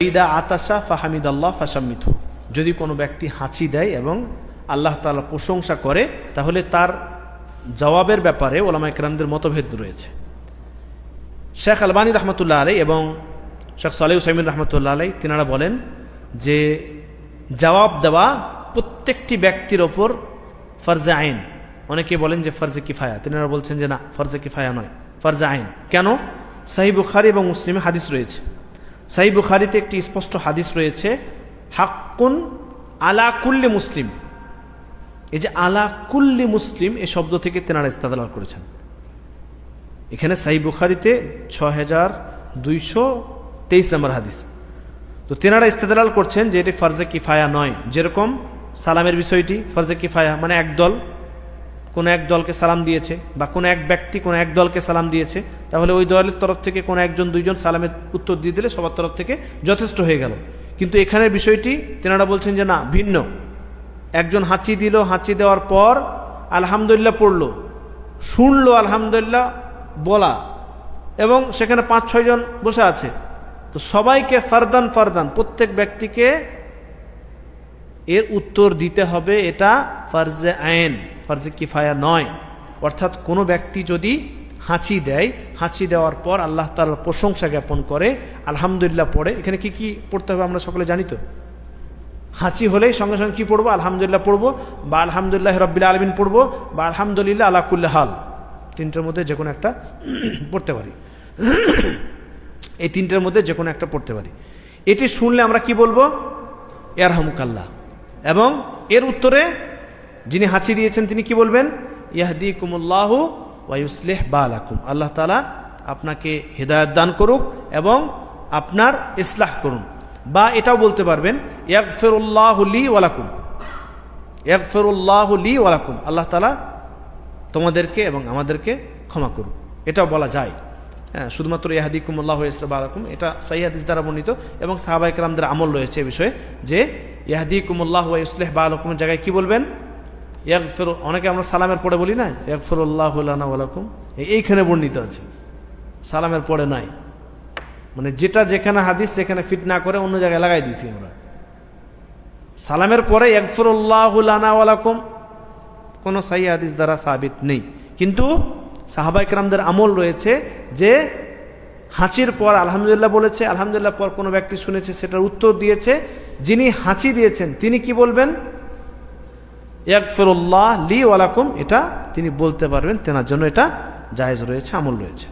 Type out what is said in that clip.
ইদা আতাশা ফাহামিদাল্লাহ ফাশাম্মিতহু, যদি কোনো ব্যক্তি হাঁচি দেয় এবং আল্লাহ তাআলা প্রশংসা করে তাহলে তার জবাবের ব্যাপারে ওলামায়ে কেরামদের মতভেদ রয়েছে। শেখ আলবানী রহমতুল্লাহ আলাইহি এবং শেখ সালেহ উসাইমিন রহমতুল্লাহ আলাইহি তিনারা বলেন যে জবাব দেওয়া প্রত্যেকটি ব্যক্তির ওপর ফরজে আইন। অনেকে বলেন যে ফরজে কিফায়া, তিনারা বলছেন যে না, ফরজে কিফায়া নয়, ফরজে আইন। কেন? সহিহ বুখারী এবং মুসলিমে হাদিস রয়েছে। সহিহ বুখারীতে একটি স্পষ্ট হাদিস রয়েছে, হাক্কুন আলা কুল্লি মুসলিম। এই যে আলা কুল্লি মুসলিম এই শব্দ থেকে তেনারা ইস্তেদলাল করেছেন। এখানে সহিহ বুখারীতে 6223 নম্বর হাদিস। তো তেনারা ইস্তেদলাল করছেন যে এটি ফরজে কিফায়া নয়। যেরকম সালামের বিষয়টি ফরজে কিফায়া, মানে একদল কোনো এক দলকে সালাম দিয়েছে বা কোনো এক ব্যক্তি কোনো এক দলকে সালাম দিয়েছে, তাহলে ওই দলের তরফ থেকে কোনো একজন দুইজন সালামের উত্তর দিয়ে দিলে সবার তরফ থেকে যথেষ্ট হয়ে গেল। কিন্তু এখানের বিষয়টি তেনারা বলছেন যে না, ভিন্ন। একজন হাঁচি দিল, হাঁচি দেওয়ার পর আলহামদুলিল্লাহ পড়লো, শুনলো আলহামদুলিল্লাহ বলা, এবং সেখানে 5-6 জন বসে আছে, তো সবাইকে ফারদান ফারদান প্রত্যেক ব্যক্তিকে এর উত্তর দিতে হবে। এটা ফরজে আইন, ফরজে কিফায়া নয়। অর্থাৎ কোনো ব্যক্তি যদি হাঁচি দেয়, হাঁচি দেওয়ার পর আল্লাহ তাআলার প্রশংসা জ্ঞাপন করে, আলহামদুলিল্লাহ পড়ে, এখানে কি কি পড়তে হবে আমরা সকলে জানি তো। হাঁচি হলেই সঙ্গে সঙ্গে কি পড়বো? আলহামদুলিল্লাহ পড়বো, বা আলহামদুলিল্লাহ রাব্বিল আলামিন পড়বো, বা আলহামদুলিল্লাহ আলা কুল্লি হাল। তিনটার মধ্যে যে কোনো একটা পড়তে পারি। এই তিনটার মধ্যে যে কোনো একটা পড়তে পারি। এটি শুনলে আমরা কি বলবো? ইয়ারহামুকাল্লাহ। এবং এর উত্তরে যিনি হাঁচি দিয়েছেন তিনি কি বলবেন? ইয়াহদিকুমুল্লাহু ওয়া ইউসলিহ বালাকুম। আল্লাহ তাআলা আপনাকে হেদায়েত দান করুক এবং আপনার ইসলাহ করুন। বা এটাও বলতে পারবেন ইয়াগফিরুল্লাহু লি ওয়া লাকুম, ইয়াগফিরুল্লাহু লি ওয়া লাকুম, আল্লাহ তাআলা তোমাদেরকে এবং আমাদেরকে ক্ষমা করুন। এটাও বলা যায়। হ্যাঁ, শুধুমাত্র ইয়াহদিকুমুল্লাহু ওয়া ইউসলিহ বালাকুম এটা সহিহ হাদিস দ্বারা বর্ণিত, এবং সাহাবায়ে কেরামদের আমল রয়েছে এই বিষয়ে যে ইয়াহদিকুমুল্লাহু ওয়া ইউসলিহ বালাকুমের জায়গায় কি বলবেন? ইয়াগফিরু। অনেকে আমরা সালামের পরে বলি না, ইয়াগফিরুল্লাহু লানা ওয়া লাকুম, এইখানে বর্ণিত আছে, সালামের পরে নাই। মানে যেটা যেখানে হাদিস সেখানে ফিট না করে অন্য জায়গায় লাগাই দিয়েছি আমরা। সালামের পরে ইয়াগফিরুল্লাহু লানা ওয়া লাকুম কোনো সহিহ হাদিস দ্বারা সাবিত নেই। কিন্তু সাহাবায়ে কেরামদের আমল রয়েছে যে হাঁচির পর আলহামদুলিল্লাহ বলেছে, আলহামদুলিল্লাহ পর কোনো ব্যক্তি শুনেছে, সেটার উত্তর দিয়েছে। যিনি হাঁচি দিয়েছেন তিনি কি বলবেন? ইয়াগফিরুল্লাহ লি ওয়া লাকুম, এটা তিনি বলতে পারবেন, তেনার জন্য এটা জায়েজ রয়েছে, আমল রয়েছে।